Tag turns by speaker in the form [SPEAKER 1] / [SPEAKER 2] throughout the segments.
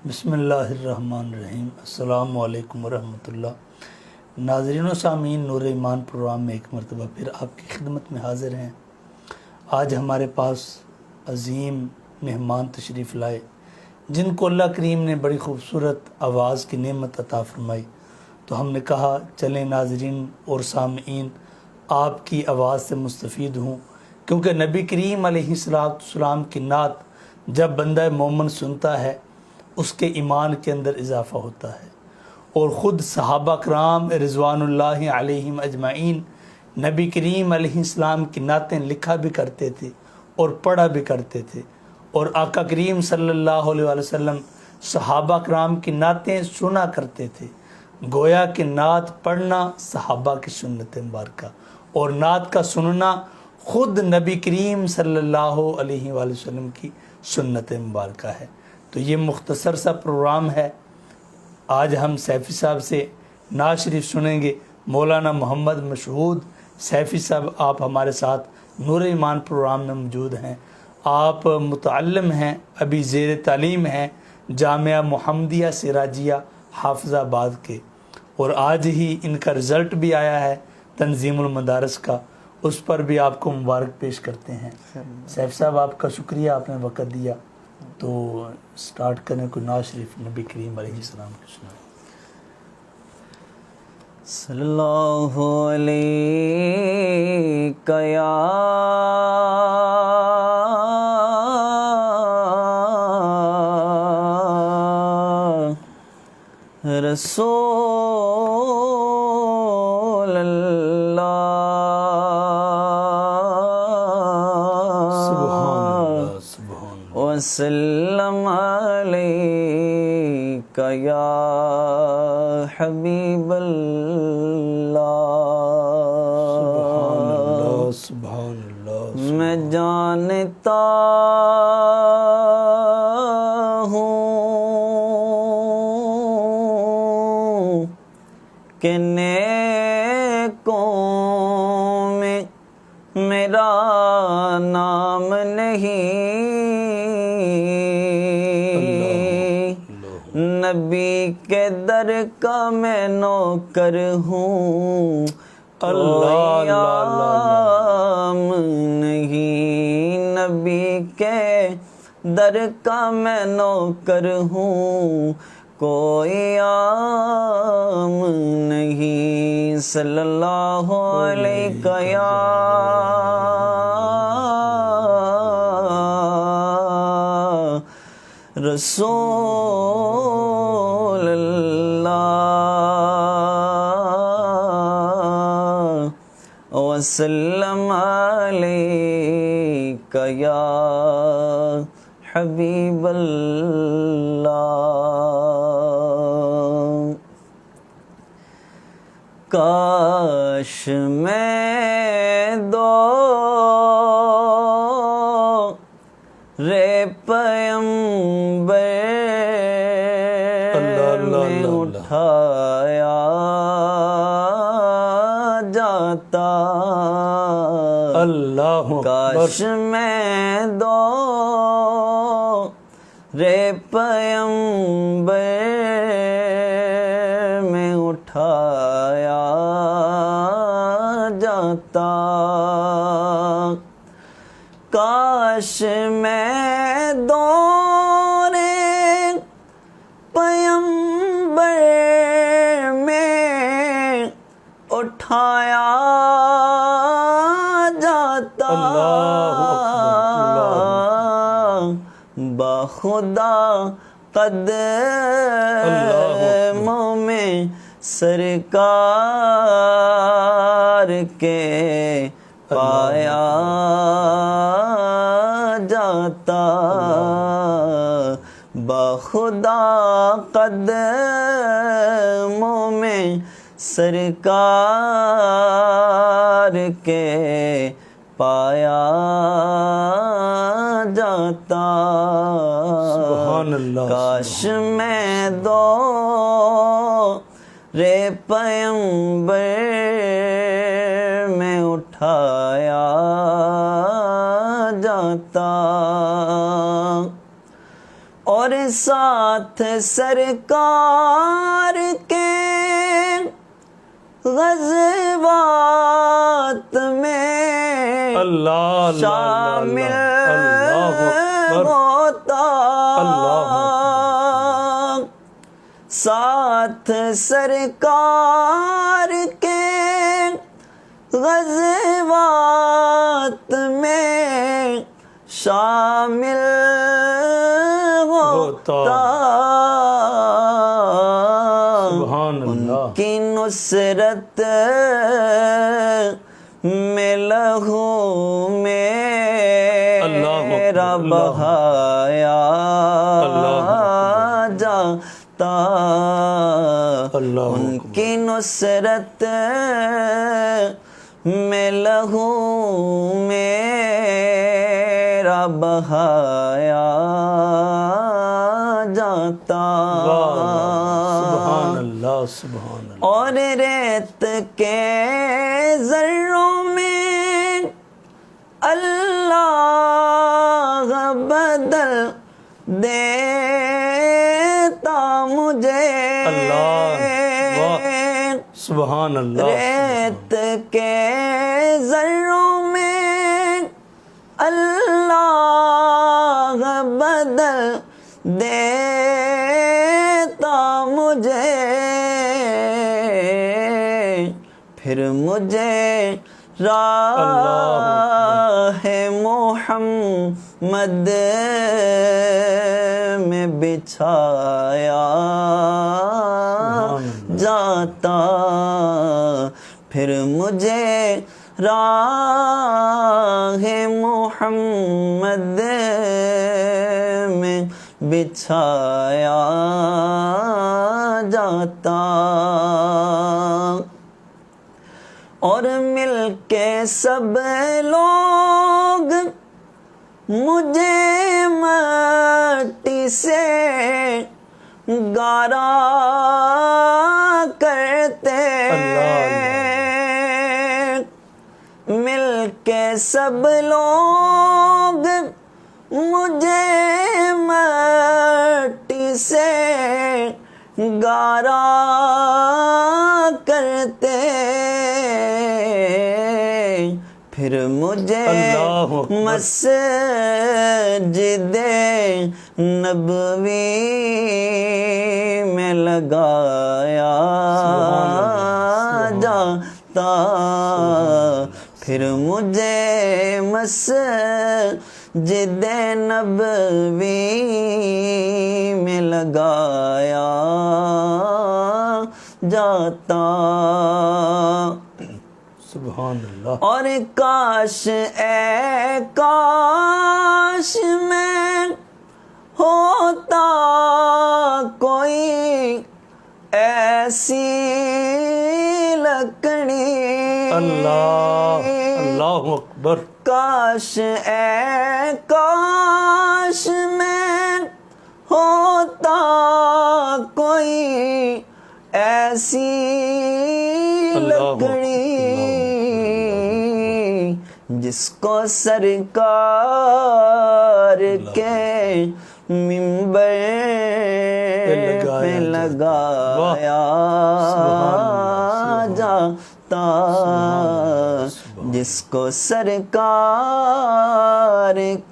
[SPEAKER 1] بسم اللہ الرحمن الرحیم۔ السلام علیکم ورحمۃ اللہ۔ ناظرین و سامعین، نور ایمان پروگرام میں ایک مرتبہ پھر آپ کی خدمت میں حاضر ہیں۔ آج ہمارے پاس عظیم مہمان تشریف لائے جن کو اللہ کریم نے بڑی خوبصورت آواز کی نعمت عطا فرمائی، تو ہم نے کہا چلیں ناظرین اور سامعین آپ کی آواز سے مستفید ہوں، کیونکہ نبی کریم علیہ السلام کی نعت جب بندہ مومن سنتا ہے اس کے ایمان کے اندر اضافہ ہوتا ہے۔ اور خود صحابہ کرام رضوان اللہ علیہم اجمعین نبی کریم علیہ السلام کی نعتیں لکھا بھی کرتے تھے اور پڑھا بھی کرتے تھے، اور آقا کریم صلی اللہ علیہ وسلم صحابہ کرام کی نعتیں سنا کرتے تھے۔ گویا کہ نعت پڑھنا صحابہ کی سنت مبارکہ اور نعت کا سننا خود نبی کریم صلی اللہ علیہ وآلہ وسلم کی سنت مبارکہ ہے۔ تو یہ مختصر سا پروگرام ہے۔ آج ہم سیفی صاحب سے نعت شریف سنیں گے۔ مولانا محمد مشہود سیفی صاحب آپ ہمارے ساتھ نور ایمان پروگرام میں موجود ہیں۔ آپ متعلم ہیں، ابھی زیر تعلیم ہیں جامعہ محمدیہ سراجیہ حافظ آباد کے، اور آج ہی ان کا رزلٹ بھی آیا ہے تنظیم المدارس کا، اس پر بھی آپ کو مبارک پیش کرتے ہیں۔ سیف صاحب آپ کا شکریہ، آپ نے وقت دیا۔ تو سٹارٹ کرنے کو نعت شریف نبی کریم علیہ السلام کی سنائیں۔
[SPEAKER 2] صلی اللہ علیہ یا رسول اللہ، وسلم علیک یا حبیب اللہ۔
[SPEAKER 1] سبحان اللہ۔
[SPEAKER 2] میں جانتا ہوں کہ نیکوں میں میرا نام نہیں، نبی کے در کا میں نوکر ہوں، کوئی عام نہیں، نبی کے در کا میں نوکر ہوں، کوئی عام نہیں۔ صلی اللہ علیہ یا رسول اللہ، وسلم علیک یا حبیب اللہ۔ کاش میں دو رے پیمبر میں اٹھایا جاتا، کاش میں دو رے پیمبر میں اٹھایا جاتا، کاش میں دور پیمبر میں اٹھایا جاتا، باخدا قدموں میں سرکار کے پایا جاتا، باخدا قدموں میں سرکار کے پایا جاتا،
[SPEAKER 1] سبحان اللہ۔
[SPEAKER 2] کاش میں دو رے پیمبر میں اٹھایا جاتا، اور ساتھ سرکار کے غزوات میں
[SPEAKER 1] اللہ
[SPEAKER 2] شامل
[SPEAKER 1] اللہ اکبر
[SPEAKER 2] ہوتا،
[SPEAKER 1] اللہ
[SPEAKER 2] ساتھ سرکار کے غزوات میں شامل ہوتا،
[SPEAKER 1] سبحان
[SPEAKER 2] ان
[SPEAKER 1] اللہ
[SPEAKER 2] کی نصرت میں لہو میرا بہایا جاتا، ان کی نصرت میں لہو میرا بہایا جاتا،
[SPEAKER 1] سبحان اللہ سبحان اللہ
[SPEAKER 2] اور ریت کے ذروں میں اللہ بدل دیتا مجھے،
[SPEAKER 1] اللہ واہ سبحان اللہ
[SPEAKER 2] ریت کے ذروں میں اللہ بدل دیتا مجھے، پھر مجھے راہ محمد میں بچھایا جاتا، پھر مجھے راہ محمد میں بچھایا جاتا، اور مل کے سب لوگ مجھے مٹی سے گارا کرتے، مل کے سب لوگ مجھے مٹی سے گارا کرتے، پھر مجھے مسجد نبوی میں لگایا جاتا، پھر مجھے مسجد نبوی میں لگایا جاتا،
[SPEAKER 1] سبحان اللہ،
[SPEAKER 2] اور کاش اے کاش میں ہوتا کوئی ایسی لکڑی،
[SPEAKER 1] اللہ اکبر،
[SPEAKER 2] کاش اے کاش میں ہوتا کوئی ایسی لکڑی جس کو سرکار کے منبر پہ لگایا جاتا، جس کو سرکار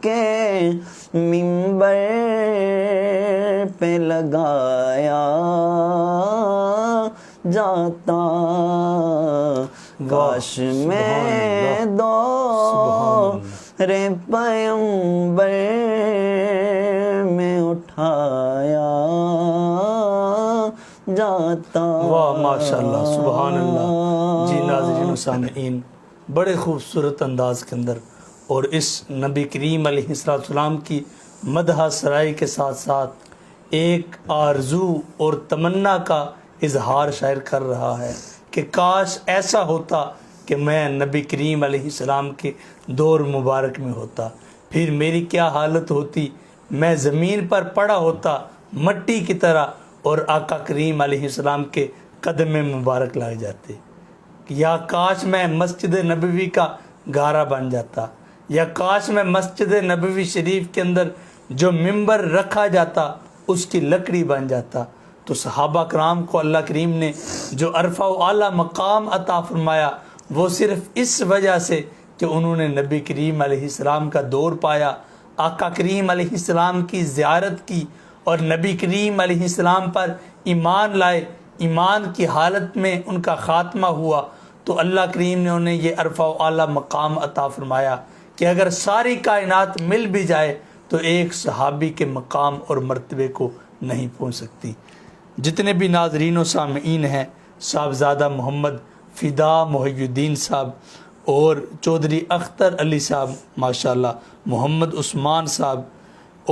[SPEAKER 2] کے منبر پہ لگایا جاتا، کاش میں دورِ پیمبر میں اٹھایا جاتا۔
[SPEAKER 1] واہ ماشاءاللہ سبحان اللہ۔ جی ناظرین و سامعین، بڑے خوبصورت انداز کے اندر اور اس نبی کریم علیہ السلام کی مدح سرائی کے ساتھ ساتھ ایک آرزو اور تمنا کا اظہار شاعر کر رہا ہے کہ کاش ایسا ہوتا کہ میں نبی کریم علیہ السلام کے دور مبارک میں ہوتا، پھر میری کیا حالت ہوتی، میں زمین پر پڑا ہوتا مٹی کی طرح اور آقا کریم علیہ السلام کے قدم مبارک لگ جاتے، یا کاش میں مسجد نبوی کا گارا بن جاتا، یا کاش میں مسجد نبوی شریف کے اندر جو ممبر رکھا جاتا اس کی لکڑی بن جاتا۔ تو صحابہ کرام کو اللہ کریم نے جو عرفہ و اعلیٰ مقام عطا فرمایا وہ صرف اس وجہ سے کہ انہوں نے نبی کریم علیہ السلام کا دور پایا، آقا کریم علیہ السلام کی زیارت کی اور نبی کریم علیہ السلام پر ایمان لائے، ایمان کی حالت میں ان کا خاتمہ ہوا، تو اللہ کریم نے انہیں یہ عرفہ و اعلیٰ مقام عطا فرمایا کہ اگر ساری کائنات مل بھی جائے تو ایک صحابی کے مقام اور مرتبے کو نہیں پہنچ سکتی۔ جتنے بھی ناظرین و سامعین ہیں، صاحبزادہ محمد فدا محی الدین صاحب اور چودھری اختر علی صاحب ماشاءاللہ، محمد عثمان صاحب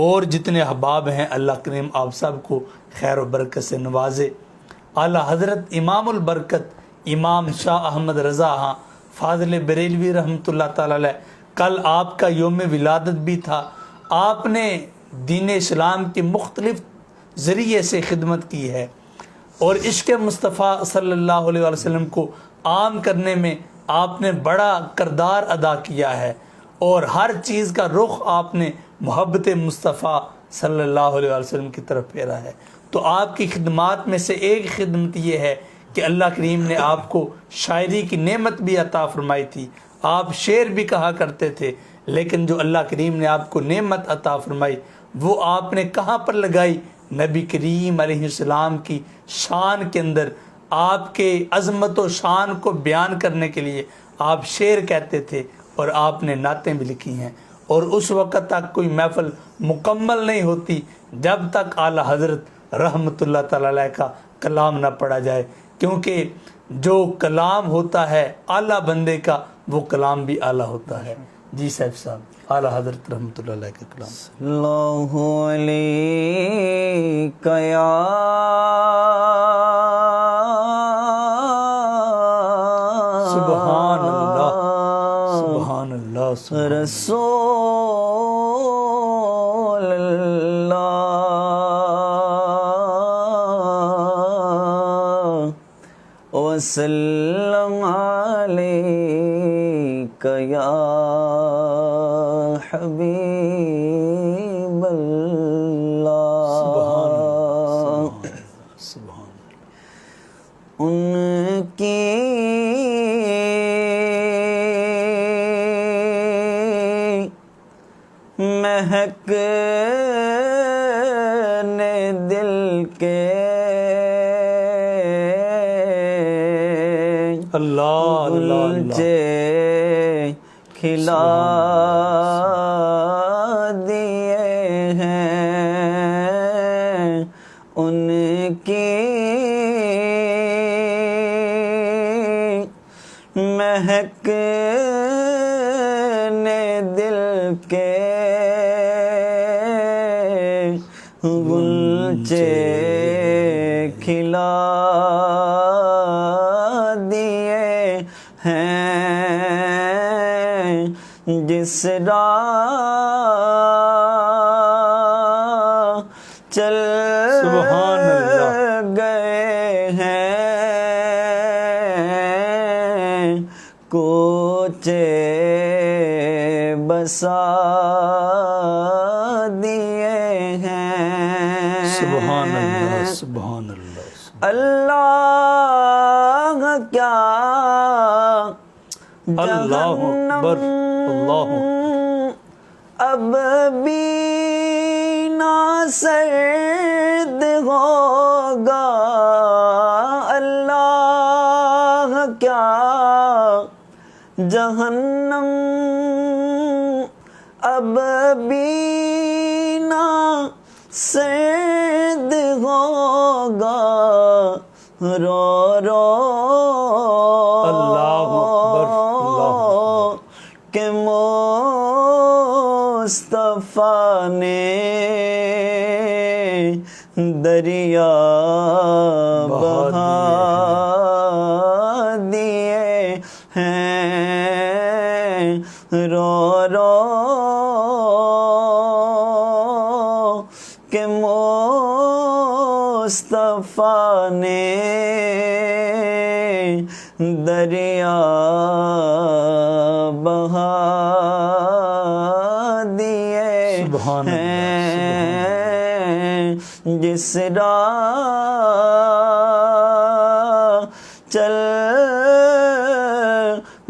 [SPEAKER 1] اور جتنے احباب ہیں، اللہ کریم آپ سب کو خیر و برکت سے نوازے۔ اعلیٰ حضرت امام البرکت امام شاہ احمد رضا ہاں فاضل بریلوی رحمۃ اللہ تعالی علیہ، کل آپ کا یوم ولادت بھی تھا۔ آپ نے دین اسلام کی مختلف ذریعے سے خدمت کی ہے اور عشق مصطفیٰ صلی اللہ علیہ وسلم کو عام کرنے میں آپ نے بڑا کردار ادا کیا ہے، اور ہر چیز کا رخ آپ نے محبت مصطفیٰ صلی اللہ علیہ وسلم کی طرف پھیرا ہے۔ تو آپ کی خدمات میں سے ایک خدمت یہ ہے کہ اللہ کریم نے آپ کو شاعری کی نعمت بھی عطا فرمائی تھی، آپ شعر بھی کہا کرتے تھے، لیکن جو اللہ کریم نے آپ کو نعمت عطا فرمائی وہ آپ نے کہاں پر لگائی؟ نبی کریم علیہ السلام کی شان کے اندر۔ آپ کے عظمت و شان کو بیان کرنے کے لیے آپ شعر کہتے تھے اور آپ نے نعتیں بھی لکھی ہیں، اور اس وقت تک کوئی محفل مکمل نہیں ہوتی جب تک اعلیٰ حضرت رحمۃ اللہ تعالی علیہ کا کلام نہ پڑھا جائے، کیونکہ جو کلام ہوتا ہے اعلیٰ بندے کا وہ کلام بھی اعلیٰ ہوتا ہے۔ جی صاحب اعلیٰ حضرت رحمۃ اللہ علیہ کا کلام۔
[SPEAKER 2] اللہ علیک یا
[SPEAKER 1] سبحان اللہ سبحان اللہ سبحان
[SPEAKER 2] رسول اللہ وسلم علیک یا حبیب اللہ۔
[SPEAKER 1] سبحان
[SPEAKER 2] ان کی مہک نے دل کے
[SPEAKER 1] اللہ
[SPEAKER 2] گلچے کھلا دیے ہیں، ان کی مہک نے دل کے گلچے کھلا دیے ہیں، جس راہ چل
[SPEAKER 1] سبحان اللہ
[SPEAKER 2] گئے ہیں، کوچے بسا دیے ہیں۔
[SPEAKER 1] سبحان اللہ سبحان اللہ
[SPEAKER 2] اللہ کیا
[SPEAKER 1] اللہ اکبر اللہ
[SPEAKER 2] اب بھی نہ سرد ہوگا، اللہ کیا جہنم اب بھی نہ سرد ہوگا، رو رو
[SPEAKER 1] اللہ اکبر اللہ
[SPEAKER 2] کہ مصطفیٰ نے دریا بہا دیے ہیں، رو رو کہ مصطفیٰ نے دریا بہا دیے
[SPEAKER 1] سبحان اللہ
[SPEAKER 2] ہیں، جس راہ چل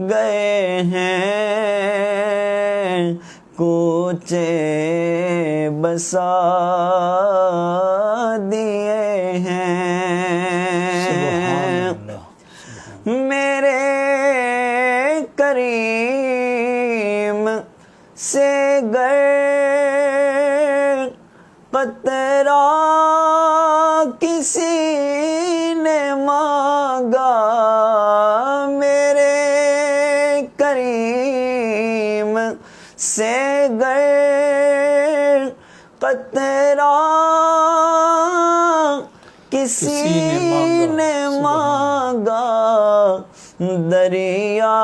[SPEAKER 2] گئے ہیں کوچے بسا دیے ہیں میرے کریم سے گر قطرہ کسی نے مانگا میرے کریم سے گر قطرہ کسی نے مانگا دریا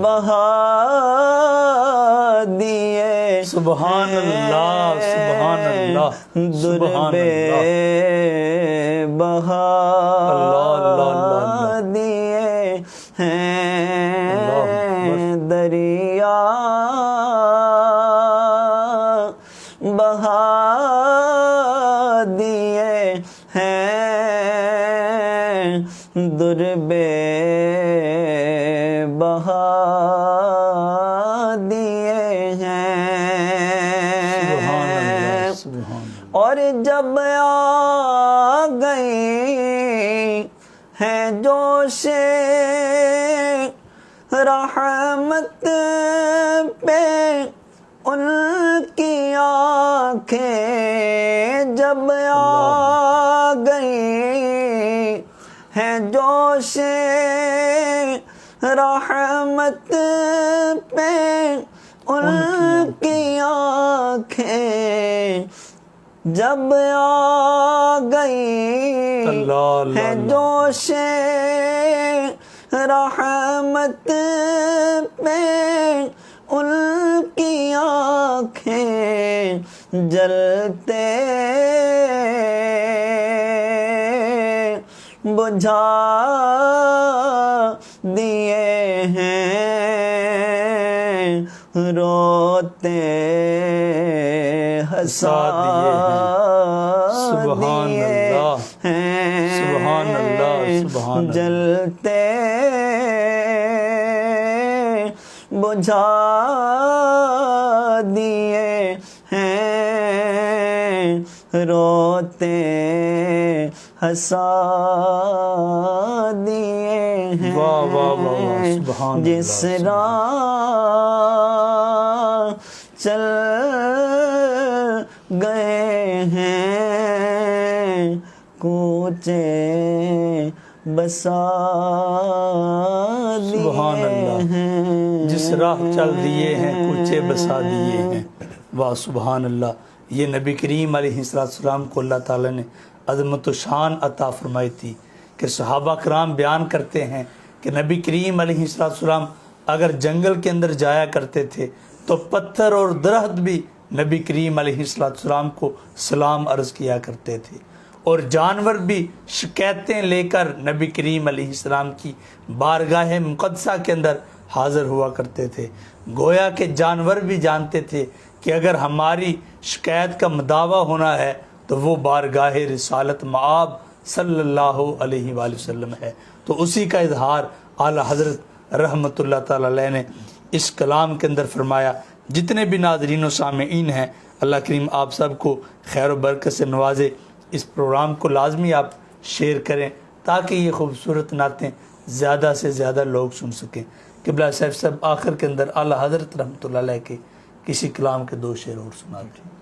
[SPEAKER 2] بہا دیے
[SPEAKER 1] سبحان اللہ سبحان اللہ سبحان اللہ
[SPEAKER 2] بہا
[SPEAKER 1] اللہ
[SPEAKER 2] دیے ہیں دریا بہا دیے ہیں دربے بہا دیے ہیں اور جب آ گئی ہیں جوش رحمت پہ ان کی آنکھیں جب آ گئی ہیں جوش رحمت پہ ان کی آنکھیں جب آ گئی ہیں جوش رحمت پہ ان کی آنکھیں جلتے بجھا دیے ہیں روتے ہنسا دیے ہیں جلتے بجھا دیے ہیں روتے ہنسا دیے ہیں جس راہ چل گئے ہیں کوچے بسا دیے ہیں
[SPEAKER 1] جس راہ چل دیے ہیں کوچے بسا دیے ہیں واہ سبحان اللہ یہ نبی کریم علیہ السلام کو اللہ تعالیٰ نے عظمت و شان عطا فرمائی تھی کہ صحابہ کرام بیان کرتے ہیں کہ نبی کریم علیہ السلام اگر جنگل کے اندر جایا کرتے تھے تو پتھر اور درخت بھی نبی کریم علیہ السلام کو سلام عرض کیا کرتے تھے اور جانور بھی شکایتیں لے کر نبی کریم علیہ السلام کی بارگاہ مقدسہ کے اندر حاضر ہوا کرتے تھے گویا کہ جانور بھی جانتے تھے کہ اگر ہماری شکایت کا مداوع ہونا ہے تو وہ بارگاہ رسالت مآب صلی اللہ علیہ وآلہ وسلم ہے تو اسی کا اظہار اعلیٰ حضرت رحمۃ اللہ تعالی علیہ نے اس کلام کے اندر فرمایا جتنے بھی ناظرین و سامعین ہیں اللہ کریم آپ سب کو خیر و برکت سے نوازے اس پروگرام کو لازمی آپ شیئر کریں تاکہ یہ خوبصورت نعتیں زیادہ سے زیادہ لوگ سن سکیں قبلہ صاحب آخر کے اندر اعلیٰ حضرت رحمۃ اللہ علیہ کے کسی کلام کے دو شعر اور سنا دیں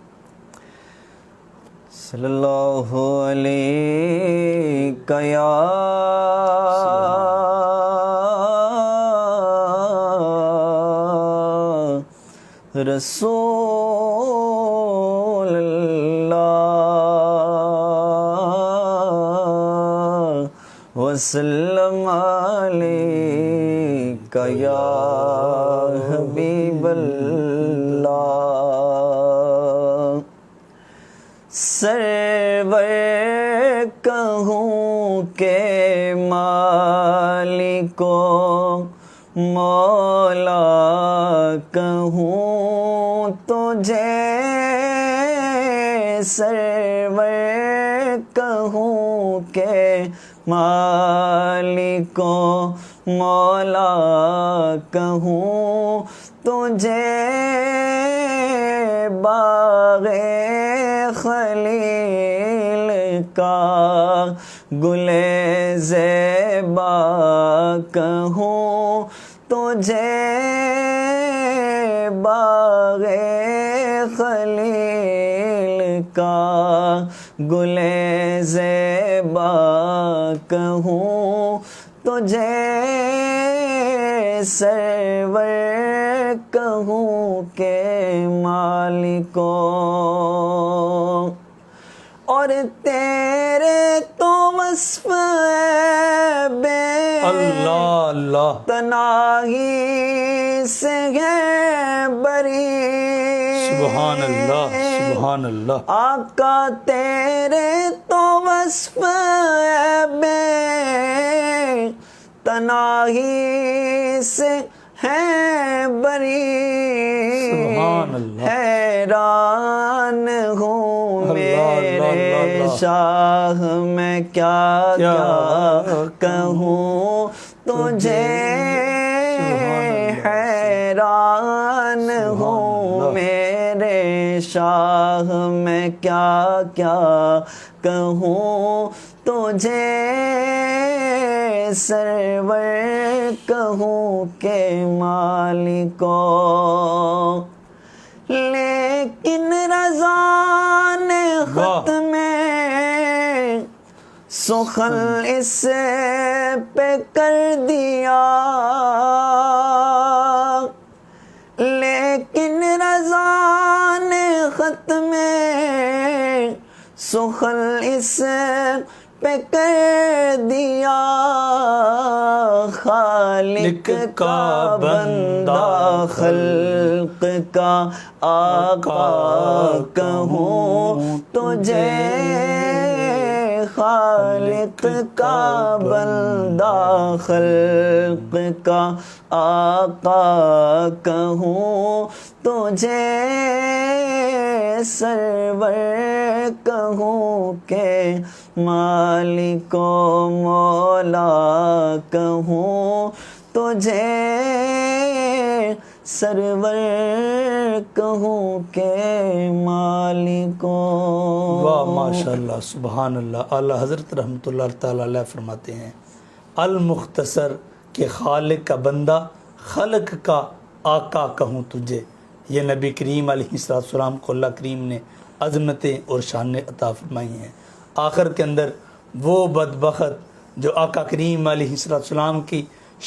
[SPEAKER 2] صلی اللہ علیہ یا رسول اللہ وسلم علیک یا حبیب اللہ سرور کہوں کہ مالکو مولا کہوں تجھے سرور کہوں کہ مالک و مولا کہوں تجھے باغ خلیل کا گل زیبا کہوں تجھے باغ خلیل کا گل زیبا کہوں تجھے سرور کہوں کہ مالکو اور تیرے تو وصف ہے بے
[SPEAKER 1] اللہ اللہ
[SPEAKER 2] تناہی سے ہے بری
[SPEAKER 1] سبحان اللہ سبحان اللہ
[SPEAKER 2] آقا تیرے تو وصف ہے بے تناہی سے ہے بری
[SPEAKER 1] سبحان اللہ
[SPEAKER 2] حیران ہوں
[SPEAKER 1] اللہ
[SPEAKER 2] میرے شاہ میں کیا کیا کہوں تجھے حیران ہوں میرے شاہ میں کیا کیا کہوں تجھے سرور کہوں کہ مالکو لیکن رضا نے خط میں سخن اس پہ کر دیا لیکن رضا نے خط میں سخن اس پہ کر دیا خالق کا بندہ خلق کا آقا کہوں تجھے خالق کا بندہ خلق کا آقا کہوں تجھے سرور کہوں کہ مالک و مولا کہوں تجھے سرور کہوں کہ مالک
[SPEAKER 1] واہ ماشاءاللہ سبحان اللہ۔ اعلیٰ حضرت رحمۃ اللہ تعالیٰ علیہ فرماتے ہیں المختصر کہ خالق کا بندہ خلق کا آقا کہوں تجھے، یہ نبی کریم علیہ السلام کو اللہ کریم نے عظمتیں اور شانیں عطا فرمائی ہیں۔ آخر کے اندر وہ بدبخت جو آقا کریم علیہ السلام کی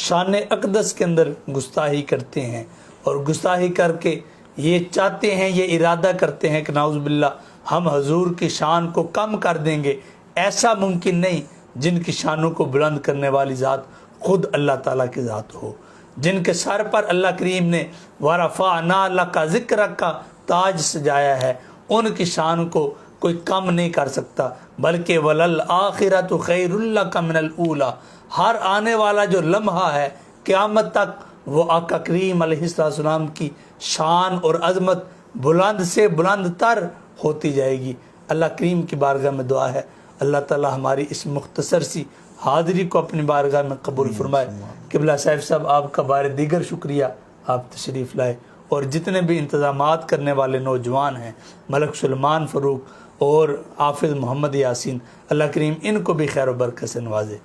[SPEAKER 1] شان اقدس کے اندر گستاخی کرتے ہیں اور گستاخی کر کے یہ چاہتے ہیں، یہ ارادہ کرتے ہیں کہ نعوذ باللہ ہم حضور کی شان کو کم کر دیں گے، ایسا ممکن نہیں۔ جن کی شانوں کو بلند کرنے والی ذات خود اللہ تعالیٰ کی ذات ہو، جن کے سر پر اللہ کریم نے وَرَفَعْنَا لَكَ ذِكْرَكَ کا تاج سجایا ہے، ان کی شان کو کوئی کم نہیں کر سکتا، بلکہ وَلَلْآخِرَةُ خَيْرٌ لَكَ مِنَ الْأُولَى، ہر آنے والا جو لمحہ ہے قیامت تک وہ آقا کریم علیہ السلام کی شان اور عظمت بلند سے بلند تر ہوتی جائے گی۔ اللہ کریم کی بارگاہ میں دعا ہے اللہ تعالی ہماری اس مختصر سی حاضری کو اپنی بارگاہ میں قبول فرمائے۔ قبلہ صاحب آپ کا بار دیگر شکریہ، آپ تشریف لائے، اور جتنے بھی انتظامات کرنے والے نوجوان ہیں، ملک سلمان فاروق اور حافظ محمد یاسین، اللہ کریم ان کو بھی خیر و برکت سے نوازے۔